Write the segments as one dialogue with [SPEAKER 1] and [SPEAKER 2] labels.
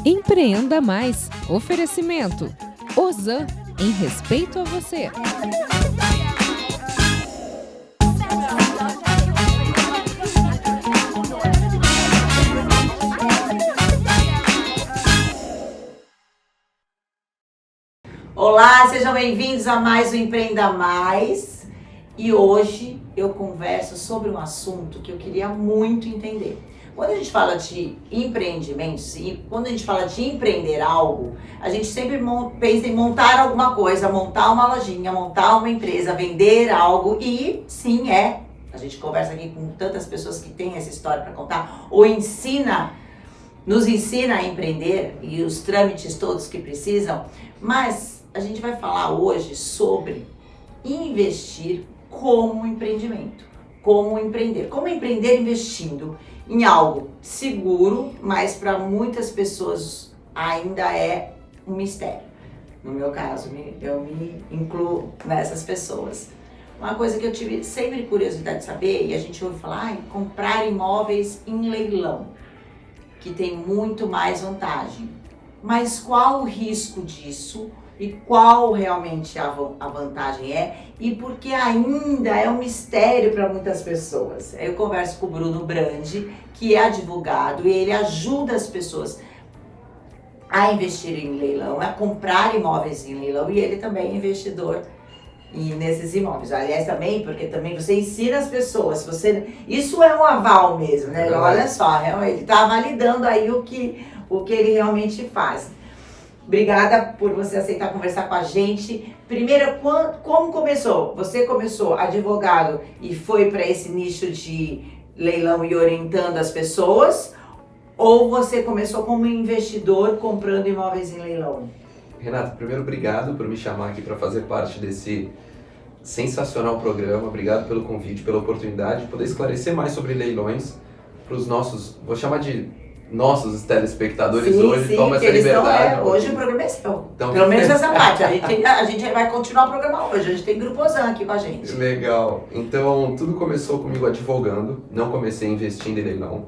[SPEAKER 1] Empreenda Mais. Oferecimento. Ozan, em respeito a você.
[SPEAKER 2] Olá, sejam bem-vindos a mais um Empreenda Mais. E hoje eu converso sobre um assunto que eu queria muito entender. Quando a gente fala de empreendimentos e quando a gente fala de empreender algo, a gente sempre pensa em montar alguma coisa, montar uma lojinha, montar uma empresa, vender algo e sim, a gente conversa aqui com tantas pessoas que têm essa história para contar ou nos ensina a empreender e os trâmites todos que precisam, mas a gente vai falar hoje sobre investir como empreendimento, como empreender investindo em algo seguro, mas para muitas pessoas ainda é um mistério. No meu caso, eu me incluo nessas pessoas. Uma coisa que eu tive sempre curiosidade de saber, e a gente ouve falar, comprar imóveis em leilão, que tem muito mais vantagem. Mas qual o risco disso? E qual realmente a vantagem e porque ainda é um mistério para muitas pessoas. Eu converso com o Bruno Brandi, que é advogado, e ele ajuda as pessoas a investir em leilão, a comprar imóveis em leilão, e ele também é investidor nesses imóveis. Aliás, também, porque também você ensina as pessoas, isso é um aval mesmo, né? Olha só, ele está validando aí o que ele realmente faz. Obrigada por você aceitar conversar com a gente. Primeiro, como começou? Você começou advogado e foi para esse nicho de leilão e orientando as pessoas? Ou você começou como investidor comprando imóveis em leilão?
[SPEAKER 3] Renato, primeiro, obrigado por me chamar aqui para fazer parte desse sensacional programa. Obrigado pelo convite, pela oportunidade de poder esclarecer mais sobre leilões para os nossos, vou chamar de nossos telespectadores hoje, toma essa liberdade.
[SPEAKER 2] Hoje o programa é seu. Então, pelo menos essa parte. A gente vai continuar o programa hoje. A gente tem Grupo Ozan aqui com a gente.
[SPEAKER 3] Legal. Então, tudo começou comigo advogando. Não comecei investindo em leilão.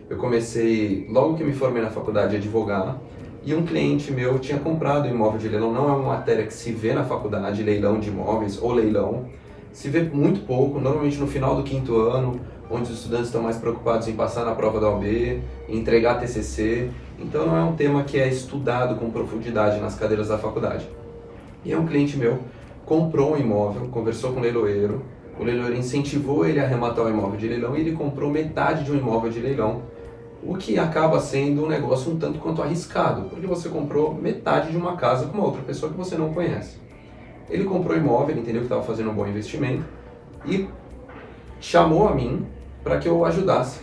[SPEAKER 3] Eu comecei, logo que me formei na faculdade, a advogar. E um cliente meu tinha comprado um imóvel de leilão. Não é uma matéria que se vê na faculdade, leilão de imóveis ou leilão. Se vê muito pouco, normalmente no final do 5º ano, onde os estudantes estão mais preocupados em passar na prova da OAB, em entregar TCC. Então não é um tema que é estudado com profundidade nas cadeiras da faculdade. E um cliente meu comprou um imóvel, conversou com o leiloeiro incentivou ele a arrematar o imóvel de leilão e ele comprou metade de um imóvel de leilão, o que acaba sendo um negócio um tanto quanto arriscado, porque você comprou metade de uma casa com uma outra pessoa que você não conhece. Ele comprou o imóvel, ele entendeu que estava fazendo um bom investimento e chamou a mim para que eu ajudasse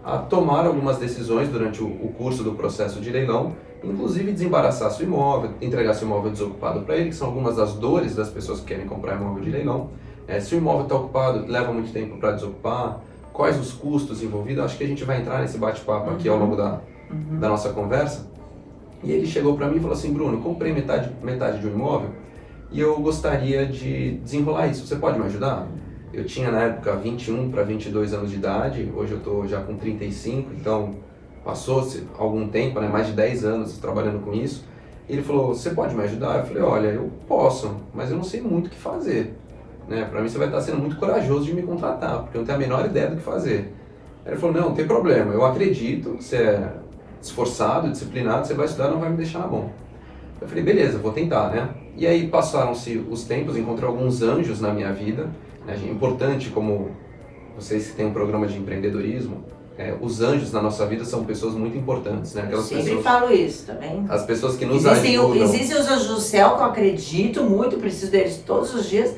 [SPEAKER 3] a tomar algumas decisões durante o curso do processo de leilão, inclusive desembaraçasse o imóvel, entregasse o imóvel desocupado para ele, que são algumas das dores das pessoas que querem comprar imóvel de leilão. Se o imóvel está ocupado, leva muito tempo para desocupar, quais os custos envolvidos, acho que a gente vai entrar nesse bate-papo aqui ao longo da nossa conversa. E ele chegou para mim e falou assim: Bruno, comprei metade de um imóvel e eu gostaria de desenrolar isso, você pode me ajudar? Eu tinha na época 21 para 22 anos de idade, hoje eu estou já com 35, então passou-se algum tempo, mais de 10 anos trabalhando com isso. Ele falou: você pode me ajudar? Eu falei: olha, eu posso, mas eu não sei muito o que fazer. Para mim você vai estar sendo muito corajoso de me contratar, porque eu não tenho a menor ideia do que fazer. Aí ele falou: não tem problema, eu acredito que você é esforçado, disciplinado, você vai estudar, não vai me deixar na mão. Eu falei: beleza, vou tentar, E aí passaram-se os tempos, encontrei alguns anjos na minha vida. É importante, como vocês que têm um programa de empreendedorismo, os anjos na nossa vida são pessoas muito importantes, Aquelas
[SPEAKER 2] eu sempre
[SPEAKER 3] pessoas,
[SPEAKER 2] falo isso também.
[SPEAKER 3] As pessoas que nos ajudam.
[SPEAKER 2] Existem os anjos do céu, que eu acredito muito, preciso deles todos os dias,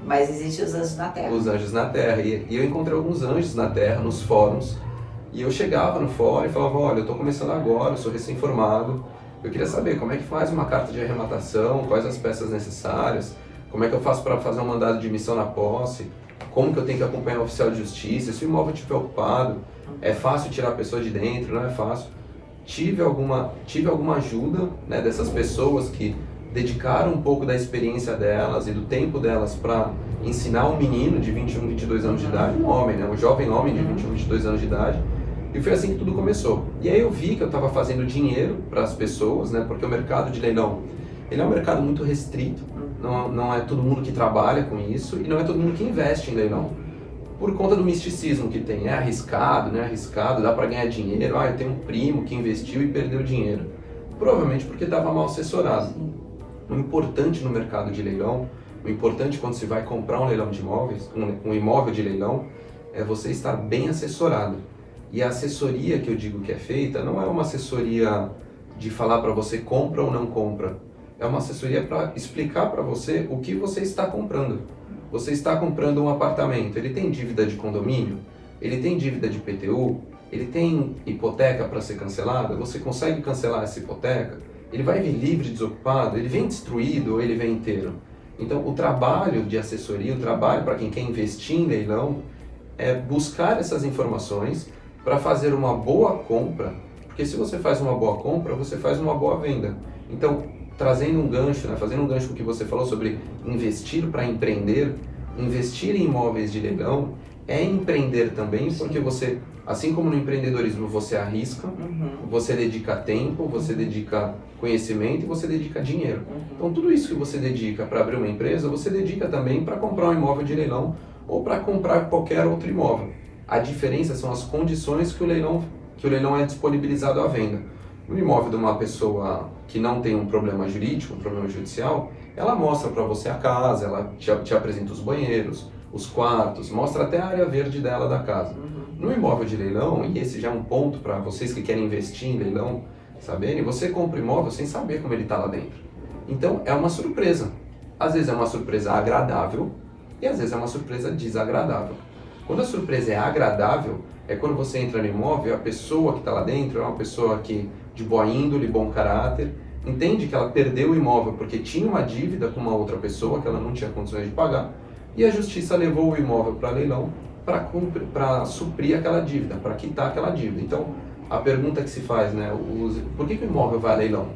[SPEAKER 2] mas existem os anjos na terra.
[SPEAKER 3] Os anjos na terra, e eu encontrei alguns anjos na terra, nos fóruns, e eu chegava no fórum e falava: olha, eu estou começando agora, eu sou recém-formado, eu queria saber como é que faz uma carta de arrematação, quais as peças necessárias, como é que eu faço para fazer um mandado de emissão na posse, como que eu tenho que acompanhar o oficial de justiça, se o imóvel estiver ocupado, é fácil tirar a pessoa de dentro, não é fácil. Tive alguma ajuda dessas pessoas que dedicaram um pouco da experiência delas e do tempo delas para ensinar um menino de 21, 22 anos de idade, um homem, um jovem homem de 21, 22 anos de idade, E foi assim que tudo começou. E aí eu vi que eu estava fazendo dinheiro para as pessoas, né? Porque o mercado de leilão, ele é um mercado muito restrito, não é todo mundo que trabalha com isso e não é todo mundo que investe em leilão. Por conta do misticismo que tem, é arriscado, né? Arriscado, dá para ganhar dinheiro, eu tenho um primo que investiu e perdeu dinheiro. Provavelmente porque estava mal assessorado. O importante no mercado de leilão, o importante quando se vai comprar um leilão de imóveis, um imóvel de leilão, é você estar bem assessorado. E a assessoria que eu digo que é feita não é uma assessoria de falar para você compra ou não compra. É uma assessoria para explicar para você o que você está comprando. Você está comprando um apartamento, ele tem dívida de condomínio? Ele tem dívida de IPTU? Ele tem hipoteca para ser cancelada? Você consegue cancelar essa hipoteca? Ele vai vir livre, desocupado? Ele vem destruído ou ele vem inteiro? Então, o trabalho de assessoria, o trabalho para quem quer investir em leilão, é buscar essas informações para fazer uma boa compra, porque se você faz uma boa compra, você faz uma boa venda. Então, trazendo um gancho, né, fazendo um gancho com o que você falou sobre investir para empreender, investir em imóveis de leilão é empreender também, porque você, assim como no empreendedorismo você arrisca, você dedica tempo, você dedica conhecimento e você dedica dinheiro. Então tudo isso que você dedica para abrir uma empresa, você dedica também para comprar um imóvel de leilão ou para comprar qualquer outro imóvel. A diferença são as condições que o leilão é disponibilizado à venda. No imóvel de uma pessoa que não tem um problema jurídico, um problema judicial, ela mostra para você a casa, ela te apresenta os banheiros, os quartos, mostra até a área verde dela da casa. No imóvel de leilão, e esse já é um ponto para vocês que querem investir em leilão saberem, você compra o imóvel sem saber como ele está lá dentro. Então é uma surpresa. Às vezes é uma surpresa agradável e às vezes é uma surpresa desagradável. Quando a surpresa é agradável, é quando você entra no imóvel, a pessoa que está lá dentro é uma pessoa que de boa índole, bom caráter, entende que ela perdeu o imóvel porque tinha uma dívida com uma outra pessoa que ela não tinha condições de pagar, e a justiça levou o imóvel para leilão para suprir aquela dívida, para quitar aquela dívida. Então, a pergunta que se faz, né, por que o imóvel vai a leilão?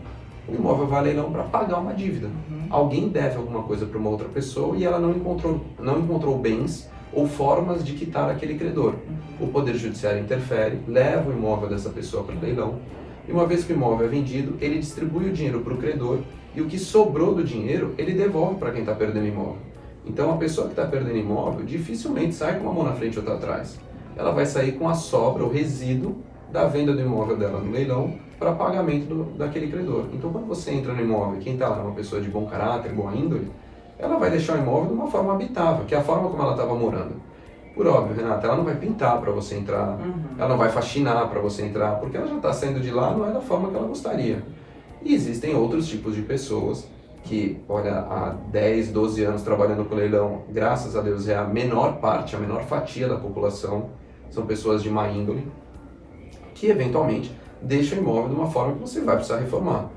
[SPEAKER 3] O imóvel vai a leilão para pagar uma dívida. Alguém deve alguma coisa para uma outra pessoa e ela não encontrou bens ou formas de quitar aquele credor. O Poder Judiciário interfere, leva o imóvel dessa pessoa para leilão, e uma vez que o imóvel é vendido, ele distribui o dinheiro para o credor e o que sobrou do dinheiro, ele devolve para quem está perdendo imóvel. Então, a pessoa que está perdendo imóvel dificilmente sai com uma mão na frente e outra atrás. Ela vai sair com a sobra, o resíduo da venda do imóvel dela no leilão para pagamento daquele credor. Então, quando você entra no imóvel e quem está lá é uma pessoa de bom caráter, boa índole, ela vai deixar o imóvel de uma forma habitável, que é a forma como ela estava morando. Por óbvio, Renata, ela não vai pintar para você entrar, ela não vai faxinar para você entrar, porque ela já está saindo de lá, não é da forma que ela gostaria. E existem outros tipos de pessoas que, olha, há 10, 12 anos trabalhando com leilão, graças a Deus é a menor parte, a menor fatia da população, são pessoas de má índole, que eventualmente deixam o imóvel de uma forma que você vai precisar reformar.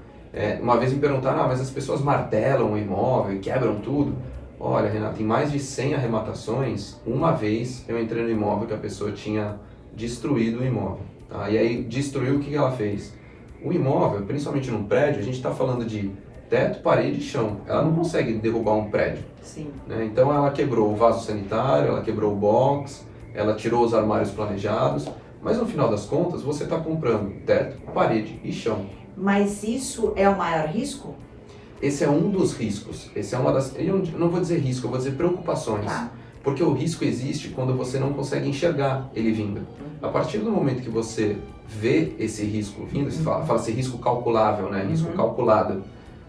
[SPEAKER 3] Uma vez me perguntaram, mas as pessoas martelam o imóvel e quebram tudo. Olha, Renato, em mais de 100 arrematações, uma vez eu entrei no imóvel que a pessoa tinha destruído o imóvel. Tá? E aí, destruiu, o que ela fez? O imóvel, principalmente num prédio, a gente está falando de teto, parede e chão. Ela não consegue derrubar um prédio.
[SPEAKER 2] Sim.
[SPEAKER 3] Né? Então, ela quebrou o vaso sanitário, ela quebrou o box, ela tirou os armários planejados, mas no final das contas, você está comprando teto, parede e chão.
[SPEAKER 2] Mas isso é o maior risco?
[SPEAKER 3] Esse é um dos riscos, esse é uma das, eu não vou dizer risco, eu vou dizer preocupações.
[SPEAKER 2] Tá.
[SPEAKER 3] Porque o risco existe quando você não consegue enxergar ele vindo. A partir do momento que você vê esse risco vindo, você fala-se risco calculável, né? Risco calculado.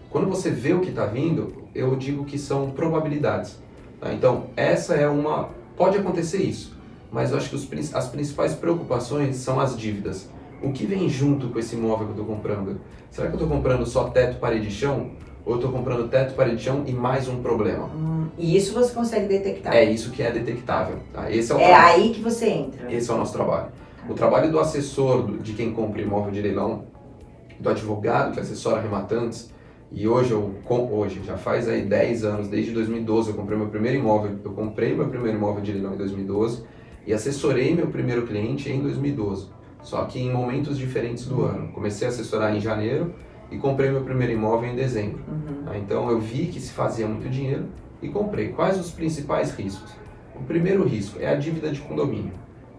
[SPEAKER 3] Quando você vê o que está vindo, eu digo que são probabilidades. Tá? Então, essa é uma... Pode acontecer isso, mas eu acho que as principais preocupações são as dívidas. O que vem junto com esse imóvel que eu estou comprando? Será que eu estou comprando só teto, parede e chão? Ou eu estou comprando teto, parede e chão e mais um problema?
[SPEAKER 2] E isso você consegue detectar?
[SPEAKER 3] É isso que é detectável. Tá? Esse é o
[SPEAKER 2] aí que você entra.
[SPEAKER 3] Esse é o nosso trabalho. O trabalho do assessor, de quem compra imóvel de leilão, do advogado que assessora arrematantes, e hoje já faz aí 10 anos, desde 2012 eu comprei meu primeiro imóvel de leilão em 2012 e assessorei meu primeiro cliente em 2012. Só que em momentos diferentes do ano. Comecei a assessorar em janeiro e comprei meu primeiro imóvel em dezembro. Então eu vi que se fazia muito dinheiro e comprei. Quais os principais riscos? O primeiro risco é a dívida de condomínio.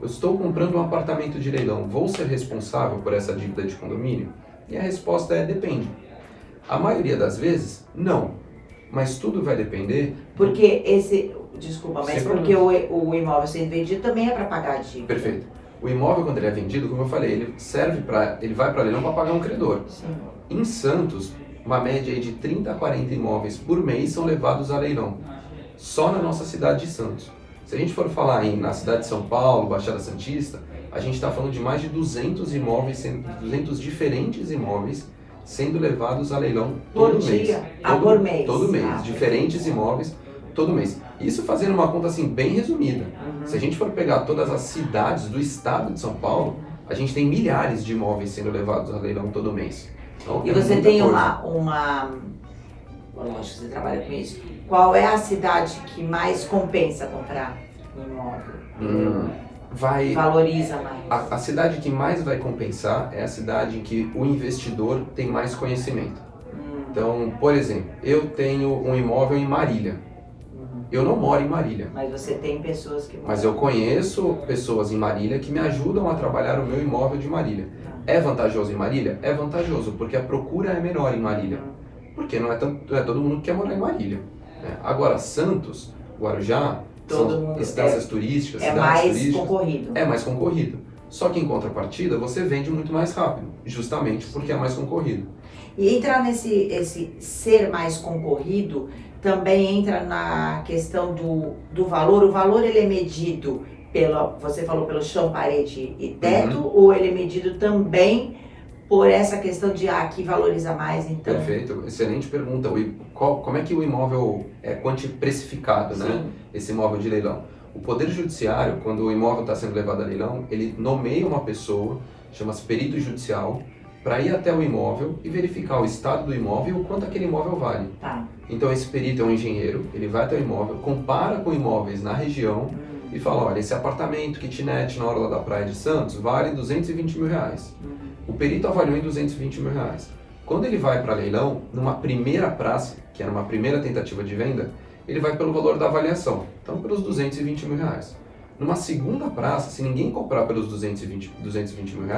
[SPEAKER 3] eu estou comprando um apartamento de leilão, vou ser responsável por essa dívida de condomínio? E a resposta é depende. A maioria das vezes, não. Mas tudo vai depender...
[SPEAKER 2] Porque desculpa, mas porque o imóvel sendo vendido também é para pagar a dívida.
[SPEAKER 3] Perfeito. O imóvel, quando ele é vendido, como eu falei, ele vai para leilão para pagar um credor.
[SPEAKER 2] Sim.
[SPEAKER 3] Em Santos, uma média aí de 30 a 40 imóveis por mês são levados a leilão. Só na nossa cidade de Santos. Se a gente for falar na cidade de São Paulo, Baixada Santista, a gente está falando de mais de 200 imóveis, 200 diferentes imóveis sendo levados a leilão todo mês.
[SPEAKER 2] Por mês.
[SPEAKER 3] Todo mês. Diferentes imóveis todo mês. Isso fazendo uma conta assim bem resumida. Se a gente for pegar todas as cidades do estado de São Paulo, a gente tem milhares de imóveis sendo levados a leilão todo mês. Então,
[SPEAKER 2] e você tem acho que você trabalha com isso. Qual é a cidade que mais compensa comprar um imóvel? Valoriza mais.
[SPEAKER 3] A cidade que mais vai compensar é a cidade em que o investidor tem mais conhecimento. Então, por exemplo, eu tenho um imóvel em Marília. Eu não moro em Marília.
[SPEAKER 2] Mas você tem pessoas que...
[SPEAKER 3] Mas eu conheço pessoas em Marília que me ajudam a trabalhar o meu imóvel de Marília. É vantajoso em Marília? É vantajoso, porque a procura é menor em Marília. Porque não é todo mundo que quer morar em Marília. Né? Agora, Santos, Guarujá, são instâncias turísticas, cidades turísticas.
[SPEAKER 2] Concorrido.
[SPEAKER 3] É mais concorrido. Só que em contrapartida, você vende muito mais rápido, justamente porque é mais concorrido.
[SPEAKER 2] E entrar esse ser mais concorrido também entra na questão do valor. O valor ele é medido você falou pelo chão, parede e teto, ou ele é medido também por essa questão de aqui valoriza mais, então?
[SPEAKER 3] Perfeito, excelente pergunta. Como é que o imóvel é precificado, né? Esse imóvel de leilão? O Poder Judiciário, quando o imóvel está sendo levado a leilão, ele nomeia uma pessoa, chama-se perito judicial, para ir até o imóvel e verificar o estado do imóvel e o quanto aquele imóvel vale.
[SPEAKER 2] Tá.
[SPEAKER 3] Então esse perito é um engenheiro, ele vai até o imóvel, compara com imóveis na região e fala, olha, esse apartamento, kitnet na orla da praia de Santos vale R$220 mil. O perito avaliou em R$220 mil. Quando ele vai para leilão, numa primeira praça, que era uma primeira tentativa de venda, ele vai pelo valor da avaliação, então pelos R$220 mil. Numa segunda praça, se ninguém comprar pelos R$220 mil,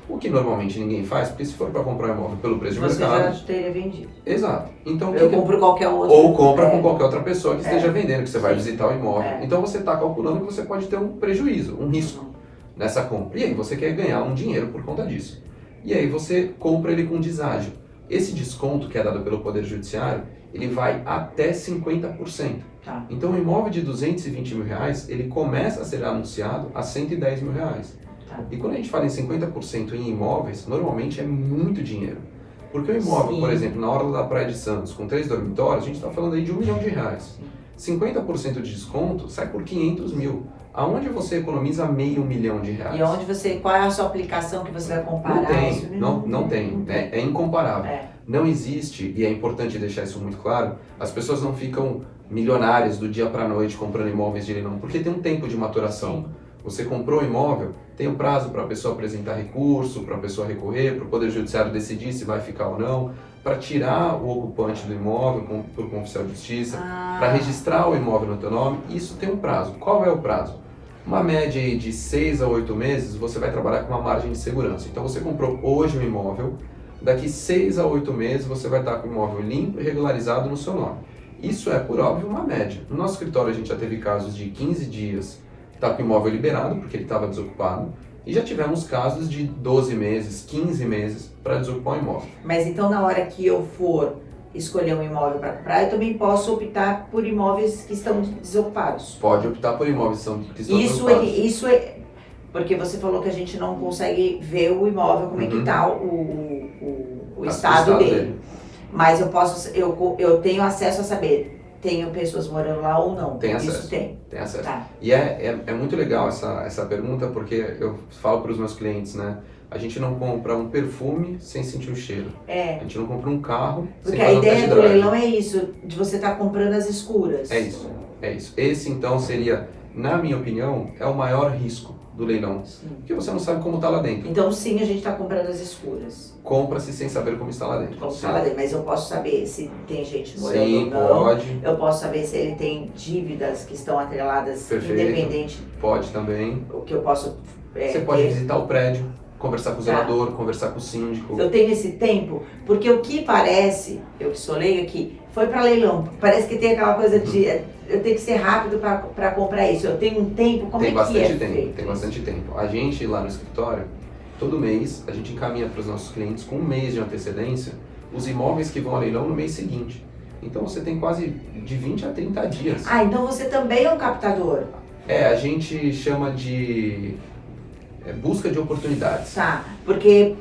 [SPEAKER 3] o que normalmente ninguém faz, porque se for para comprar um imóvel pelo preço de mercado...
[SPEAKER 2] Você já teria vendido.
[SPEAKER 3] Exato. Então,
[SPEAKER 2] eu compro qualquer outro.
[SPEAKER 3] Ou compra com qualquer outra pessoa que esteja vendendo, que você vai visitar o imóvel. Então você está calculando que você pode ter um prejuízo, um risco nessa compra. E aí você quer ganhar um dinheiro por conta disso. E aí você compra ele com deságio. Esse desconto que é dado pelo Poder Judiciário, ele vai até 50%.
[SPEAKER 2] Tá.
[SPEAKER 3] Então o imóvel de R$220 mil, ele começa a ser anunciado a R$110 mil. E quando a gente fala em 50% em imóveis, normalmente é muito dinheiro. Porque o imóvel, por exemplo, na orla da Praia de Santos, com 3 dormitórios, a gente está falando aí de R$1 milhão. 50% de desconto sai por 500 mil. Aonde você economiza R$500 mil?
[SPEAKER 2] E onde qual é a sua aplicação que você vai comparar?
[SPEAKER 3] Não tem. É incomparável. Não existe, e é importante deixar isso muito claro, as pessoas não ficam milionárias do dia para a noite comprando imóveis de leilão, porque tem um tempo de maturação. Você comprou o imóvel, tem um prazo para a pessoa apresentar recurso, para a pessoa recorrer, para o Poder Judiciário decidir se vai ficar ou não, para tirar o ocupante do imóvel por oficial de justiça, para registrar o imóvel no teu nome. Isso tem um prazo. Qual é o prazo? Uma média aí de 6 a 8 meses, você vai trabalhar com uma margem de segurança. Então você comprou hoje um imóvel, daqui 6 a 8 meses você vai estar com o imóvel limpo e regularizado no seu nome. Isso é, por óbvio, uma média. No nosso escritório a gente já teve casos de 15 dias está com o imóvel liberado, porque ele estava desocupado, e já tivemos casos de 12 meses, 15 meses para desocupar o imóvel.
[SPEAKER 2] Mas então na hora que eu for escolher um imóvel para comprar, eu também posso optar por imóveis que estão desocupados?
[SPEAKER 3] Pode optar por imóveis que estão desocupados.
[SPEAKER 2] Isso é... Porque você falou que a gente não consegue ver o imóvel, como é que está o estado dele. Mas eu tenho acesso a saber... Tenho pessoas morando lá ou não?
[SPEAKER 3] Tem acesso.
[SPEAKER 2] Isso tem.
[SPEAKER 3] Tem acesso.
[SPEAKER 2] Tá.
[SPEAKER 3] E é muito legal essa pergunta, porque eu falo para os meus clientes, né? A gente não compra um perfume sem sentir o cheiro. A gente não compra um carro
[SPEAKER 2] porque
[SPEAKER 3] sem fazer um test drive.
[SPEAKER 2] Porque a ideia do leilão é isso, de você estar comprando as escuras.
[SPEAKER 3] É isso. Esse, então, seria, na minha opinião, é o maior risco do leilão, porque você não sabe como está lá dentro.
[SPEAKER 2] Então sim, a gente está comprando as escuras.
[SPEAKER 3] Compra-se sem saber como está lá dentro.
[SPEAKER 2] Como está lá dentro, mas eu posso saber se tem gente morando ou não.
[SPEAKER 3] Pode.
[SPEAKER 2] Eu posso saber se ele tem dívidas que estão atreladas,
[SPEAKER 3] Perfeito.
[SPEAKER 2] independente.
[SPEAKER 3] Pode também.
[SPEAKER 2] O que eu posso
[SPEAKER 3] Você pode visitar o prédio, conversar com o zelador, conversar com o síndico.
[SPEAKER 2] Eu tenho esse tempo, porque o que parece, eu que sou leiga aqui, foi para leilão. Parece que tem aquela coisa de eu tenho que ser rápido para comprar isso. Eu tenho um tempo, como
[SPEAKER 3] tem
[SPEAKER 2] é
[SPEAKER 3] bastante
[SPEAKER 2] que é
[SPEAKER 3] tempo,
[SPEAKER 2] feito?
[SPEAKER 3] Tem bastante tempo. A gente lá no escritório, todo mês, a gente encaminha para os nossos clientes com um mês de antecedência os imóveis que vão a leilão no mês seguinte. Então você tem quase de 20 a 30 dias.
[SPEAKER 2] Ah, então você também é um captador.
[SPEAKER 3] A gente chama de busca de oportunidades.
[SPEAKER 2] Tá, porque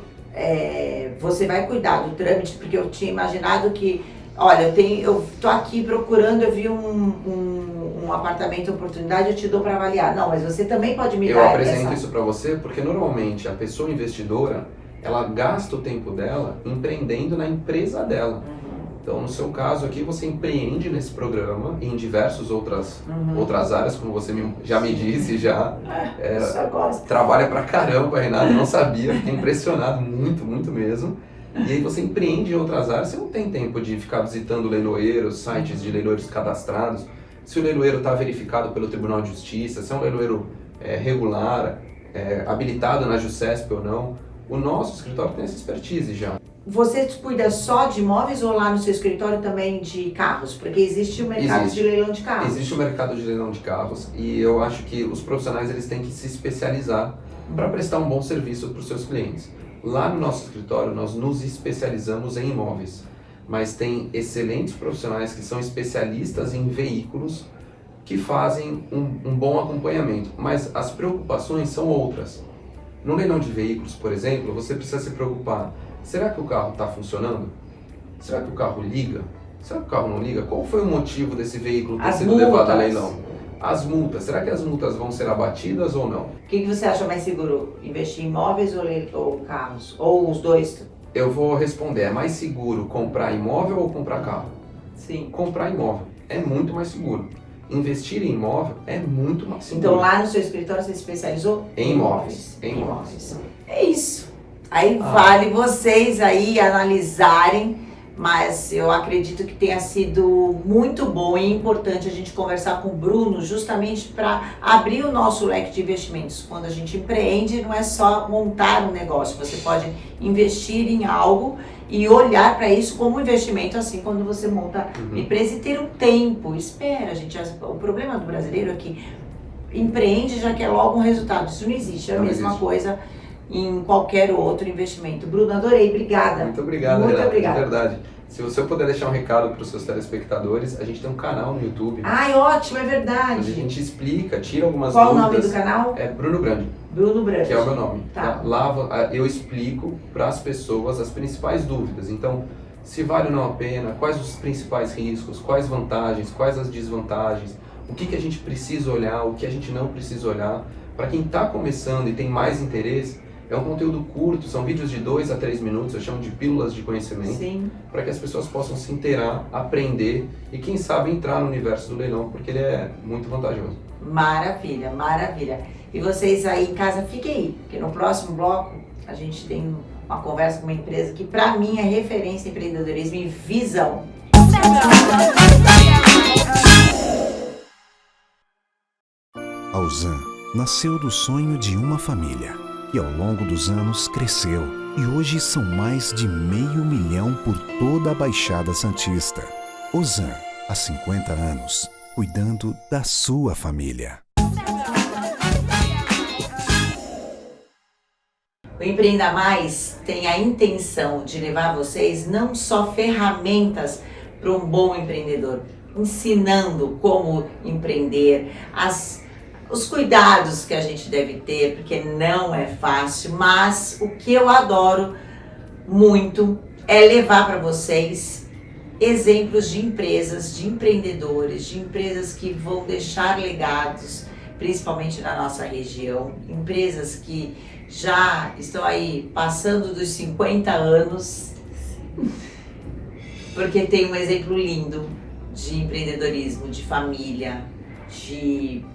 [SPEAKER 2] você vai cuidar do trâmite, porque eu tinha imaginado que, olha, eu tô aqui procurando, eu vi um apartamento, oportunidade, eu te dou para avaliar. Não, mas você também pode me dar
[SPEAKER 3] Eu apresento isso para você porque normalmente a pessoa investidora, ela gasta o tempo dela empreendendo na empresa dela. Então, no seu caso aqui, você empreende nesse programa e em diversas outras áreas, como você já me disse, trabalha pra caramba, Renata, não sabia, fiquei impressionado, muito mesmo. E aí você empreende em outras áreas, você não tem tempo de ficar visitando leiloeiros, sites de leiloeiros cadastrados, se o leiloeiro está verificado pelo Tribunal de Justiça, se é um leiloeiro regular, habilitado na JuSesp ou não. O nosso escritório tem essa expertise já.
[SPEAKER 2] Você cuida só de imóveis ou lá no seu escritório também de carros? Porque existe o mercado de leilão de carros.
[SPEAKER 3] Existe o mercado de leilão de carros e eu acho que os profissionais eles têm que se especializar para prestar um bom serviço para os seus clientes. Lá no nosso escritório nós nos especializamos em imóveis, mas tem excelentes profissionais que são especialistas em veículos que fazem um bom acompanhamento, mas as preocupações são outras. No leilão de veículos, por exemplo, você precisa se preocupar. Será que o carro está funcionando? Será que o carro liga? Será que o carro não liga? Qual foi o motivo desse veículo ter sido levado a leilão? As multas. Será que as multas vão ser abatidas ou não?
[SPEAKER 2] O que você acha mais seguro? Investir em imóveis ou carros? Ou os dois?
[SPEAKER 3] Eu vou responder. É mais seguro comprar imóvel ou comprar carro?
[SPEAKER 2] Sim.
[SPEAKER 3] Comprar imóvel é muito mais seguro. Investir em imóvel é muito mais seguro.
[SPEAKER 2] Então lá no seu escritório você se especializou?
[SPEAKER 3] Em imóveis. Em imóveis.
[SPEAKER 2] É isso. Aí vale vocês aí analisarem, mas eu acredito que tenha sido muito bom e importante a gente conversar com o Bruno justamente para abrir o nosso leque de investimentos. Quando a gente empreende, não é só montar um negócio, você pode investir em algo e olhar para isso como um investimento, assim, quando você monta uma empresa e ter um tempo. Espera, gente, o problema do brasileiro é que empreende já quer logo um resultado. Isso não existe, é a mesma coisa em qualquer outro investimento. Bruno, adorei, obrigada.
[SPEAKER 3] Muito obrigado,
[SPEAKER 2] muito
[SPEAKER 3] Renata,
[SPEAKER 2] obrigada.
[SPEAKER 3] de verdade. Se você puder deixar um recado para os seus telespectadores, a gente tem um canal no YouTube.
[SPEAKER 2] Ai, ótimo, é verdade.
[SPEAKER 3] Onde a gente explica, tira algumas
[SPEAKER 2] Qual
[SPEAKER 3] dúvidas.
[SPEAKER 2] Qual o nome do canal?
[SPEAKER 3] É Bruno Brandi.
[SPEAKER 2] Bruno Brandi.
[SPEAKER 3] Que é o meu nome.
[SPEAKER 2] Tá.
[SPEAKER 3] Lá eu explico para as pessoas as principais dúvidas. Então, se vale ou não a pena, quais os principais riscos, quais vantagens, quais as desvantagens, o que a gente precisa olhar, o que a gente não precisa olhar. Para quem está começando e tem mais interesse, é um conteúdo curto, são vídeos de 2 a 3 minutos, eu chamo de pílulas de conhecimento, para que as pessoas possam se inteirar, aprender e quem sabe entrar no universo do leilão, porque ele é muito vantajoso.
[SPEAKER 2] Maravilha, maravilha. E vocês aí em casa, fiquem aí, porque no próximo bloco a gente tem uma conversa com uma empresa que para mim é referência em empreendedorismo e visão.
[SPEAKER 4] A Ausan nasceu do sonho de uma família e ao longo dos anos cresceu e hoje são mais de 500 mil por toda a Baixada Santista. Ausan, há 50 anos, cuidando da sua família.
[SPEAKER 2] O Empreenda Mais tem a intenção de levar vocês não só ferramentas para um bom empreendedor, ensinando como empreender, os cuidados que a gente deve ter, porque não é fácil, mas o que eu adoro muito é levar para vocês exemplos de empresas, de empreendedores, de empresas que vão deixar legados, principalmente na nossa região, empresas que já estão aí passando dos 50 anos, porque tem um exemplo lindo de empreendedorismo, de família, de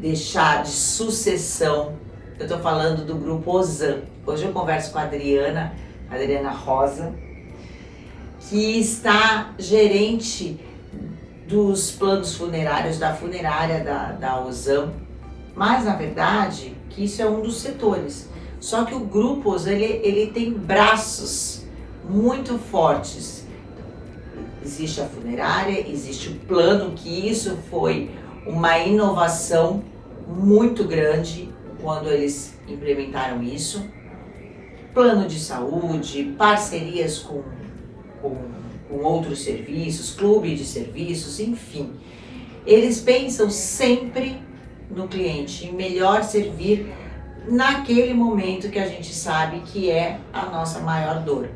[SPEAKER 2] deixar de sucessão. Eu estou falando do grupo Ozan. Hoje eu converso com a Adriana Rosa, que está gerente dos planos funerários da funerária da Ozan, mas na verdade que isso é um dos setores. Só que o grupo Ozan ele tem braços muito fortes. Existe a funerária, existe o plano, que isso foi uma inovação muito grande quando eles implementaram isso. Plano de saúde, parcerias com outros serviços, clube de serviços, enfim. Eles pensam sempre no cliente, em melhor servir naquele momento que a gente sabe que é a nossa maior dor.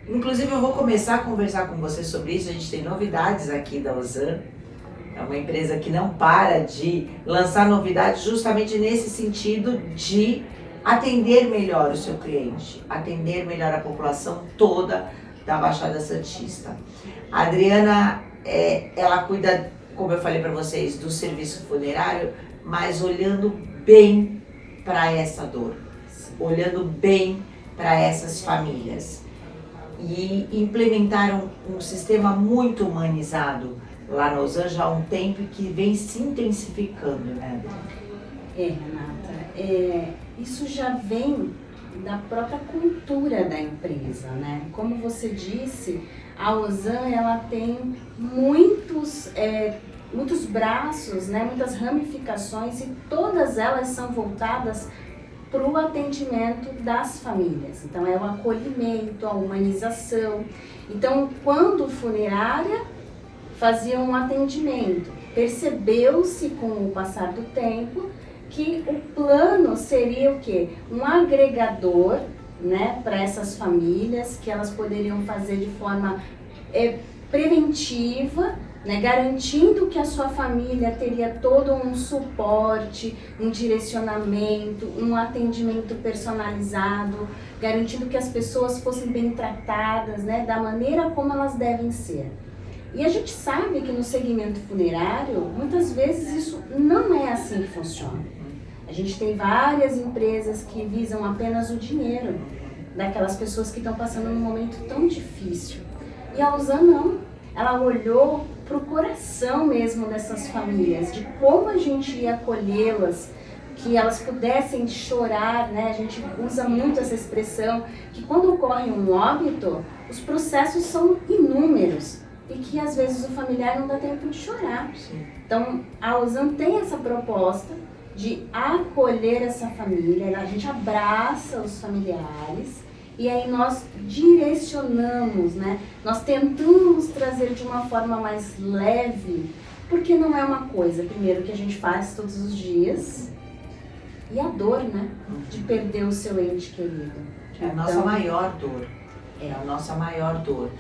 [SPEAKER 2] Inclusive eu vou começar a conversar com você sobre isso, a gente tem novidades aqui da Ozan. É uma empresa que não para de lançar novidades justamente nesse sentido de atender melhor o seu cliente, atender melhor a população toda da Baixada Santista. A Adriana, ela cuida, como eu falei para vocês, do serviço funerário, mas olhando bem para essa dor, olhando bem para essas famílias. E implementaram um sistema muito humanizado lá no Ozan já há um tempo que vem se intensificando, né?
[SPEAKER 5] Renata, isso já vem da própria cultura da empresa, né? Como você disse, a Ozan ela tem muitos braços, né? Muitas ramificações, e todas elas são voltadas para o atendimento das famílias. Então é o acolhimento, a humanização. Então, quando funerária fazia um atendimento, percebeu-se com o passar do tempo que o plano seria o quê? Um agregador, né, para essas famílias, que elas poderiam fazer de forma preventiva, né, garantindo que a sua família teria todo um suporte, um direcionamento, um atendimento personalizado, garantindo que as pessoas fossem bem tratadas, né, da maneira como elas devem ser. E a gente sabe que no segmento funerário, muitas vezes isso não é assim que funciona. A gente tem várias empresas que visam apenas o dinheiro daquelas pessoas que estão passando num momento tão difícil. E a Ozan não. Ela olhou para o coração mesmo dessas famílias, de como a gente ia acolhê-las, que elas pudessem chorar, né? A gente usa muito essa expressão, que quando ocorre um óbito, os processos são inúmeros e que às vezes o familiar não dá tempo de chorar.
[SPEAKER 2] Sim.
[SPEAKER 5] Então a Ozan tem essa proposta de acolher essa família, a gente abraça os familiares e aí nós direcionamos, né? Nós tentamos trazer de uma forma mais leve, porque não é uma coisa, primeiro, que a gente faz todos os dias, e a dor, né? De perder o seu ente querido.
[SPEAKER 2] É a nossa maior dor. É a nossa maior dor.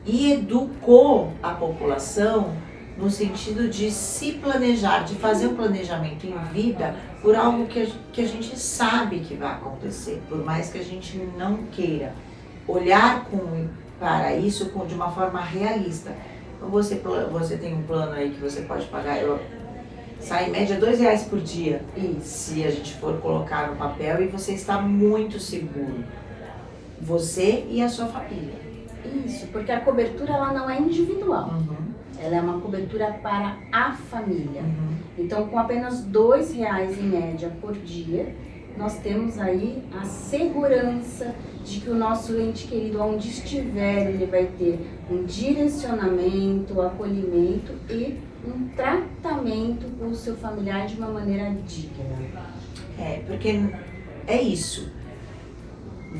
[SPEAKER 2] E educou a população no sentido de se planejar, de fazer um planejamento em vida por algo que a gente sabe que vai acontecer, por mais que a gente não queira. Olhar para isso de uma forma realista. Então você tem um plano aí que você pode pagar, sai em média R$2 por dia, se a gente for colocar no papel, e você está muito seguro, você e a sua família.
[SPEAKER 5] Isso, porque a cobertura ela não é individual.
[SPEAKER 2] Uhum.
[SPEAKER 5] Ela é uma cobertura para a família.
[SPEAKER 2] Uhum.
[SPEAKER 5] Então, com apenas R$2 em média por dia, nós temos aí a segurança de que o nosso ente querido, onde estiver, ele vai ter um direcionamento, acolhimento e um tratamento com o seu familiar de uma maneira digna.
[SPEAKER 2] Porque é isso.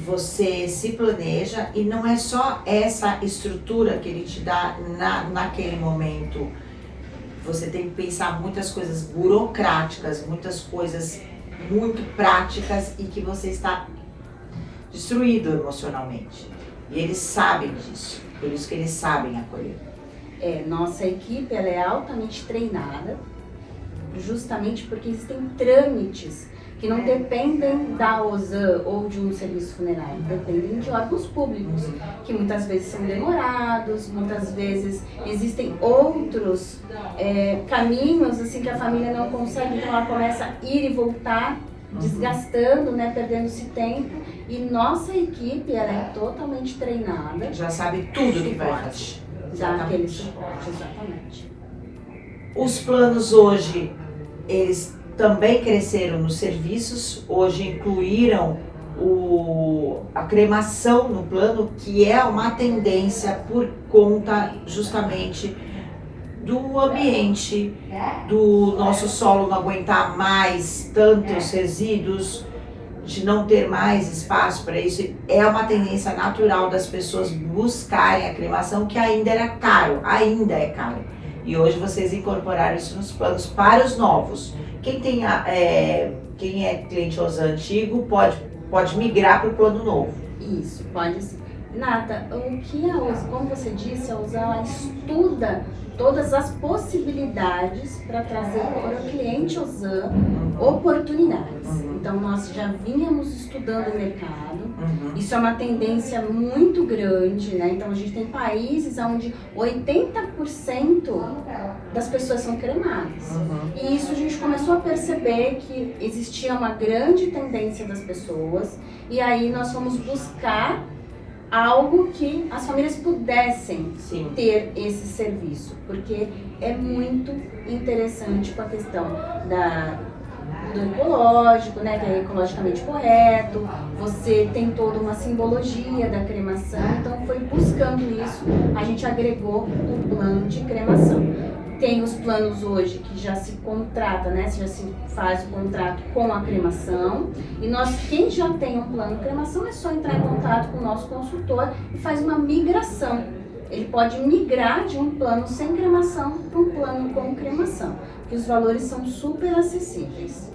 [SPEAKER 2] Você se planeja e não é só essa estrutura que ele te dá naquele momento. Você tem que pensar muitas coisas burocráticas, muitas coisas muito práticas e que você está destruído emocionalmente. E eles sabem disso, por isso que eles sabem acolher.
[SPEAKER 5] Nossa equipe ela é altamente treinada, justamente porque existem trâmites que não dependem da OSAN ou de um serviço funerário, dependem de órgãos públicos, que muitas vezes são demorados, muitas vezes existem outros caminhos assim que a família não consegue, então ela começa a ir e voltar, desgastando, né, perdendo-se tempo, e nossa equipe ela é totalmente treinada.
[SPEAKER 2] Já sabe tudo que vai fazer.
[SPEAKER 5] Já aquele suporte, exatamente.
[SPEAKER 2] Os planos hoje, eles também cresceram nos serviços, hoje incluíram a cremação no plano, que é uma tendência por conta justamente do ambiente, do nosso solo não aguentar mais tantos resíduos, de não ter mais espaço para isso. É uma tendência natural das pessoas buscarem a cremação, que ainda é caro. E hoje vocês incorporaram isso nos planos para os novos. Quem é cliente OSAN antigo pode migrar para o plano novo.
[SPEAKER 5] Isso, pode sim. Nata, o que a OSAN, como você disse, a OSAN ela estuda todas as possibilidades para trazer para o cliente OSAN oportunidades. Então nós já vínhamos estudando o mercado, isso é uma tendência muito grande, né? Então a gente tem países onde 80% das pessoas são cremadas. E isso a gente começou a perceber que existia uma grande tendência das pessoas, e aí nós fomos buscar algo que as famílias pudessem ter esse serviço, porque é muito interessante com a questão do ecológico, né, que é ecologicamente correto, você tem toda uma simbologia da cremação, então foi buscando isso, a gente agregou o plano de cremação. Tem os planos hoje que já se contrata, né? Já se faz o contrato com a cremação. E quem já tem um plano de cremação, é só entrar em contato com o nosso consultor e faz uma migração. Ele pode migrar de um plano sem cremação para um plano com cremação, que os valores são super acessíveis.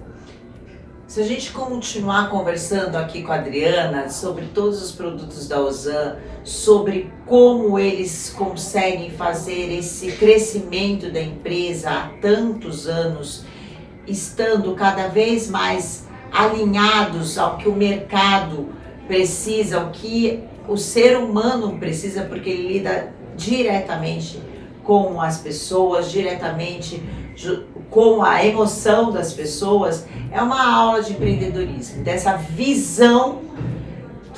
[SPEAKER 2] Se a gente continuar conversando aqui com a Adriana sobre todos os produtos da OSAN, sobre como eles conseguem fazer esse crescimento da empresa há tantos anos, estando cada vez mais alinhados ao que o mercado precisa, ao que o ser humano precisa, porque ele lida diretamente com as pessoas, diretamente com a emoção das pessoas, é uma aula de empreendedorismo, dessa visão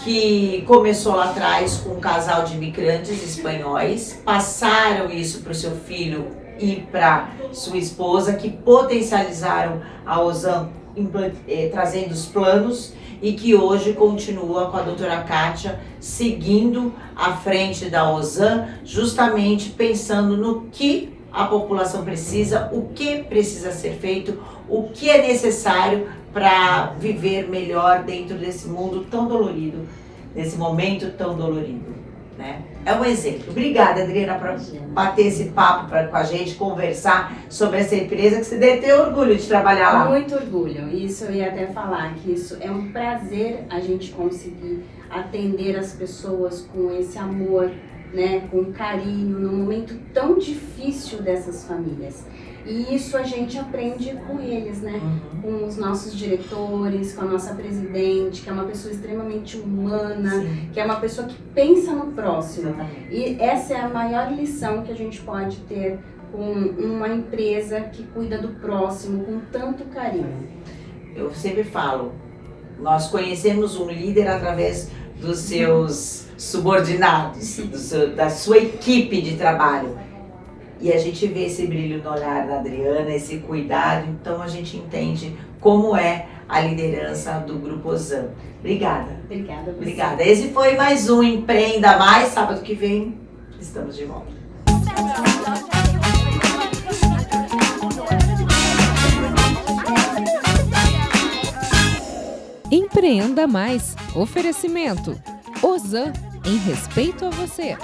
[SPEAKER 2] que começou lá atrás com um casal de imigrantes espanhóis, passaram isso para o seu filho e para sua esposa, que potencializaram a OSAN trazendo os planos, e que hoje continua com a doutora Kátia seguindo à frente da OSAN, justamente pensando no que a população precisa, o que precisa ser feito, o que é necessário para viver melhor dentro desse mundo tão dolorido, nesse momento tão dolorido, né? É um exemplo. Obrigada, Adriana, por bater esse papo com a gente, conversar sobre essa empresa, que você deve ter orgulho de trabalhar lá.
[SPEAKER 5] Muito orgulho. Isso eu ia até falar, que isso é um prazer a gente conseguir atender as pessoas com esse amor, né, com carinho, num momento tão difícil dessas famílias. E isso a gente aprende com eles, né? Com os nossos diretores, com a nossa presidente, que é uma pessoa extremamente humana, que é uma pessoa que pensa no próximo. E essa é a maior lição que a gente pode ter com uma empresa que cuida do próximo com tanto carinho.
[SPEAKER 2] Eu sempre falo, nós conhecemos um líder através dos seus subordinados, da sua equipe de trabalho. E a gente vê esse brilho no olhar da Adriana, esse cuidado, então a gente entende como é a liderança do Grupo OSAN. Obrigada.
[SPEAKER 5] Obrigada.
[SPEAKER 2] Obrigada. Esse foi mais um Empreenda Mais. Sábado que vem estamos de volta.
[SPEAKER 1] Empreenda Mais. Oferecimento. OSAN, em respeito a você.